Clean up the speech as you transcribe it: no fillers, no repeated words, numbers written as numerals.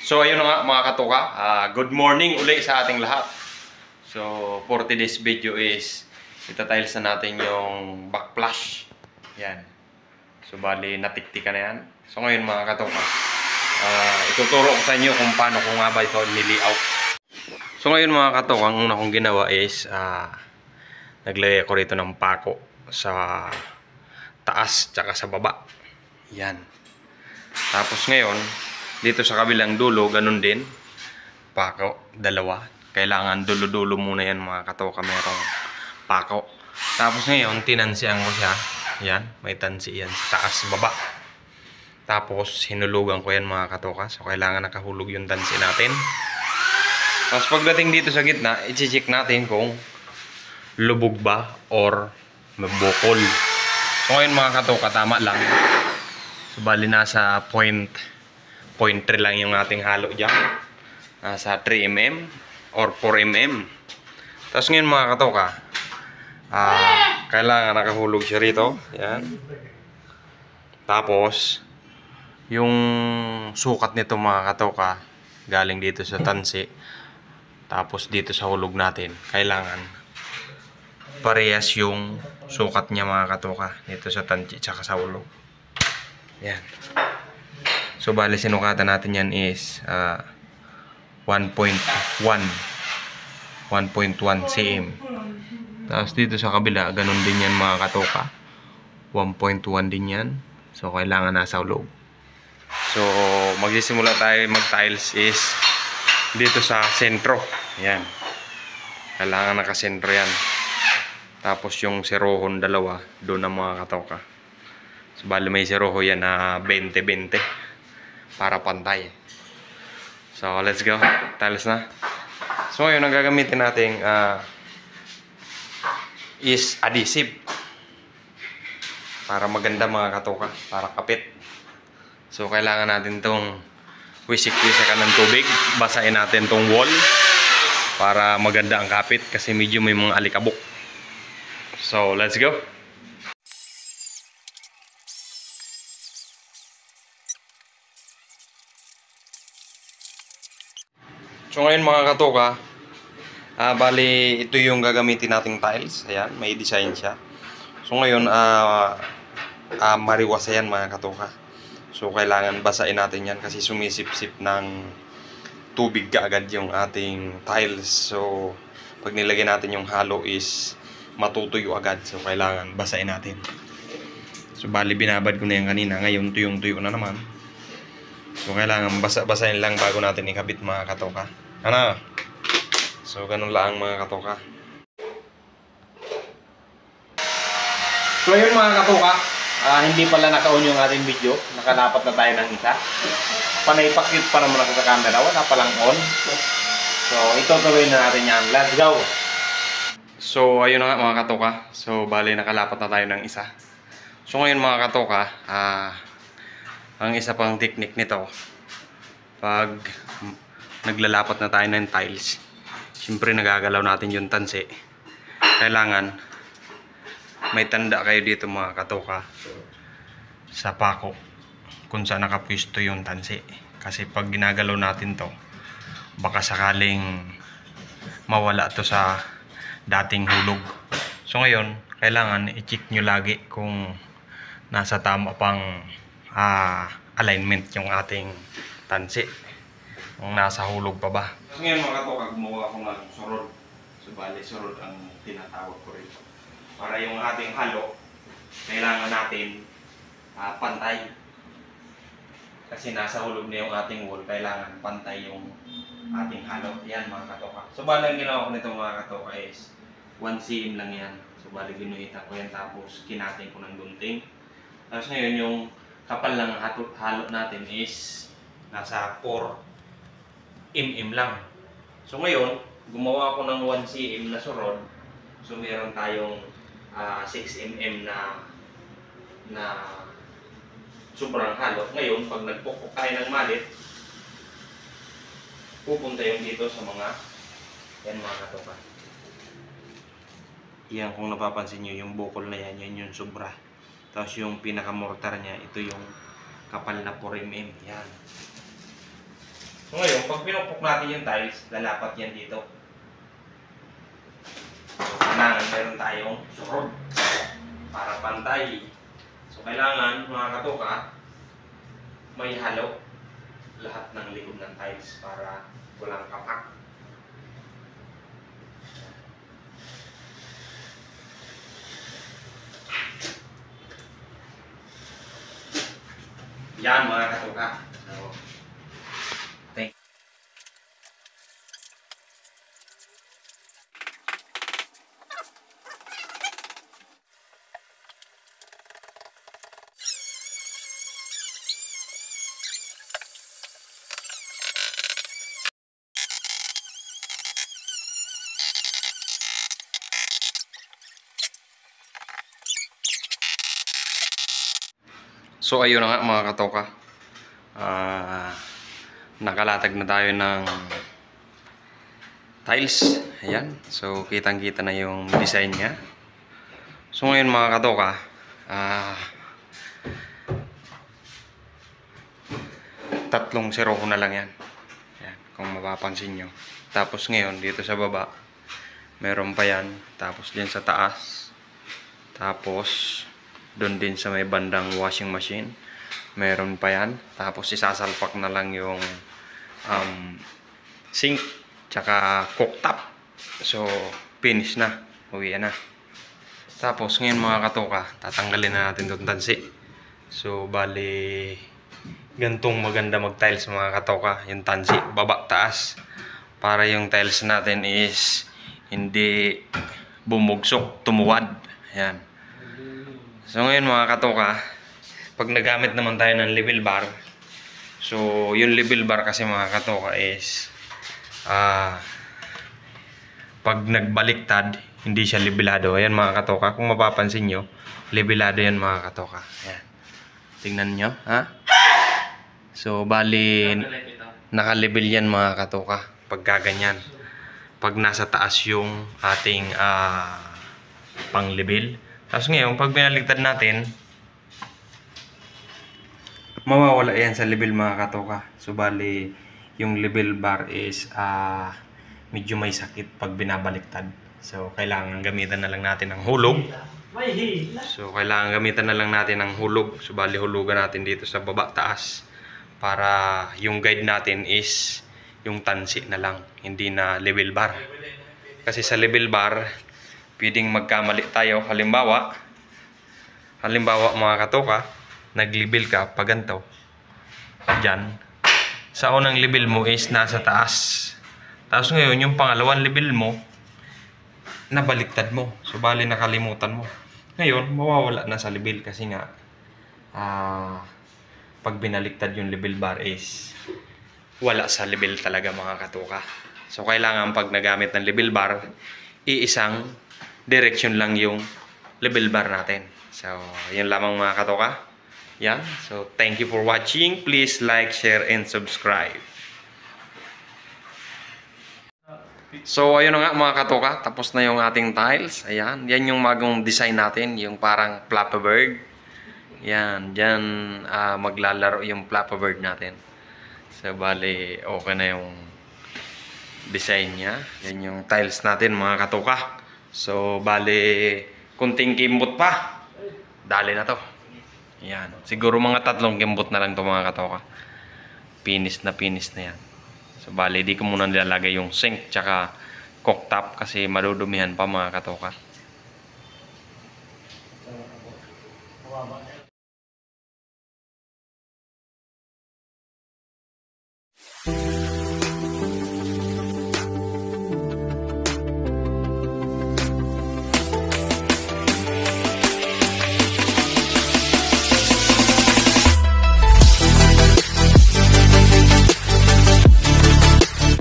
So ayun na nga mga katoka, good morning uli sa ating lahat. So for today's video is itatiles na natin yung backflash. Yan. So bali natiktika na yan. So ngayon mga katoka, ituturo ko sa inyo kung paano ko nga ba ito nili-out. So ngayon mga katoka, ang una kong ginawa is naglagay ako rito ng pako sa taas tsaka sa baba. Yan. Tapos ngayon dito sa kabilang dulo, ganun din. Pako, dalawa. Kailangan dulo-dulo muna yan mga katoka, merong pako. Tapos ngayon, tinansihan ko siya. Yan, may tansi yan sa taas, baba. Tapos, hinulugan ko yan mga katoka. So, kailangan nakahulog yung tansi natin. Tapos, pagdating dito sa gitna, i-check natin kung lubog ba or mabukol. So, ngayon mga katoka, tama lang. So, bali nasa 0.3 lang yung ating halo dyan. Nasa 3mm or 4mm. Tapos ngayon mga katoka, kailangan nakahulog siya rito. Yan. Tapos, yung sukat nito mga katoka, galing dito sa tansi. Tapos dito sa hulog natin, kailangan parehas yung sukat niya mga katoka. Dito sa tansi tsaka sa hulog. Yan. So, bali sinukatan natin yan is 1.1 cm. Tapos dito sa kabila, ganun din yan mga katoka. 1.1 din yan. So, kailangan nasa hulog. So, magsisimula tayo mag-tiles is dito sa sentro. Yan. Kailangan nakasentro yan. Tapos yung serohon dalawa, doon ang mga katoka. So, bali may seroho yan na 20-20. Para pantay. So, let's go. Tiles na. So, ngayon, ang gagamitin natin is adhesive. Para maganda mga katoka. Para kapit. So, kailangan natin itong wisik-wisikan ng tubig. Basahin natin itong wall. Para maganda ang kapit. Kasi medyo may mga alikabok. So, let's go. So ngayon mga katoka, bali ito yung gagamitin nating tiles. Ayan, may design siya. So ngayon, mariwas yan mga katoka. So kailangan basahin natin yan kasi sumisip-sip ng tubig kaagad yung ating tiles. So pag nilagay natin yung halo is matutuyo agad. So kailangan basahin natin. So bali binabad ko na yan kanina. Ngayon tuyong-tuyo na naman. So kailangan basahin lang bago natin ikabit mga katoka. Ano? So ganun lang mga katoka. So yun mga katoka, hindi pala naka-on yung ating video. Nakalapat na tayo ng isa. Panay pakit pa naman ako sa camera, wala palang on. So itutuloy na natin yan. Let's go! So ayun na nga mga katoka. So bali nakalapat na tayo ng isa. So ngayon mga katoka, ang isa pang technique nito, pag naglalapat na tayo ng tiles, siyempre nagagalaw natin yung tansi. Kailangan may tanda kayo dito mga katoka sa pako kung saan nakapwisto yung tansi. Kasi pag ginagalaw natin to, baka sakaling mawala to sa dating hulog. So ngayon, kailangan i-check nyo lagi kung nasa tama pang alignment yung ating tansi. Kung nasa hulog pa ba. So ngayon mga katoka, gumawa ako ng surod. So bali surod ang tinatawag ko rin. Para yung ating halo, kailangan natin pantay. Kasi nasa hulog na yung ating wall, kailangan pantay yung ating halo. Yan mga katoka. So bali ang ginawa ko nito mga katoka is 1 cm lang yan. So bali ginuhita ko yan tapos kinatin ko ng gunting. Tapos ngayon yung kapal ng halo natin is nasa 4mm lang. So ngayon, gumawa ako ng 1 cm na surod. So meron tayong 6mm na sobrang halo. Ngayon, pag nagpukpok tayo ng malit, pupunta yung dito sa mga yan mga katoka. Yan kung napapansin nyo, yung bukol na yan, yan yung sobra. Tapos yung pinaka-mortar niya, ito yung kapal na 4mm. Yan. So ngayon, pag pinupok natin yung tiles, lalapat yan dito. So kailangan meron tayong surod para pantay. So kailangan mga katoka, may halo lahat ng likod ng tiles para walang kapak. Yan mga katoka. So, thank you. So ayun na nga mga katoka. Nakalatag na tayo ng tiles. Ayan. So kitang-kita na yung design niya. So ngayon mga katoka, tatlong siroko na lang yan. Ayan, kung mapapansin nyo. Tapos ngayon dito sa baba, meron pa yan. Tapos din sa taas. Tapos doon din sa may bandang washing machine, meron pa yan. Tapos isasalpak na lang yung sink tsaka cooktop. So finish na, uwi na. Tapos ngayon mga katoka, tatanggalin na natin itong tansi. So bali gantong maganda mag tiles mga katoka, yung tansi baba taas, para yung tiles natin is hindi bumugsok, tumuwad. Ayan. So ngayon mga katoka, pag nagamit naman tayo ng level bar, so yung level bar kasi mga katoka is pag nagbaliktad, hindi siya levelado. Ayan mga katoka, kung mapapansin nyo, levelado yan mga katoka. Ayan. Tingnan nyo, ha? So bali, naka-level yan mga katoka, pag gaganyan. Pag nasa taas yung ating pang-level. Tapos ngayon, pag binaligtad natin, mawawala yan sa level mga katoka. So bali, yung level bar is medyo may sakit pag binabaliktad. So kailangan gamitan na lang natin ng hulog. So kailangan gamitan na lang natin ng hulog. So bali, hulugan natin dito sa baba taas, para yung guide natin is yung tansi na lang, hindi na level bar. Kasi sa level bar, pwedeng magkamali tayo. Halimbawa mga katoka, nag-level ka pa ganito, dyan sa unang level mo is nasa taas, tapos ngayon yung pangalawang level mo nabaliktad mo. So bali nakalimutan mo, ngayon mawawala na sa level. Kasi nga pag binaliktad yung level bar is wala sa level talaga mga katoka. So kailangan pag nagamit ng level bar, iisang direction lang yung level bar natin. So yun lamang mga katoka. Yan. So thank you for watching. Please like, share, and subscribe. So ayun na nga mga katoka, tapos na yung ating tiles. Ayan, yan yung magong design natin, yung parang Flappy Bird. Yan, dyan maglalaro yung Flappy Bird natin. So bali, okay na yung design niya. Yan yung tiles natin mga katoka. So bali, kunting kimbot pa, dali na to. Yan, siguro mga 3 kimbot na lang to mga katoka. Finish na yan. So bali, di ko muna nilalagay yung sink tsaka cooktop kasi madudumihan pa mga katoka.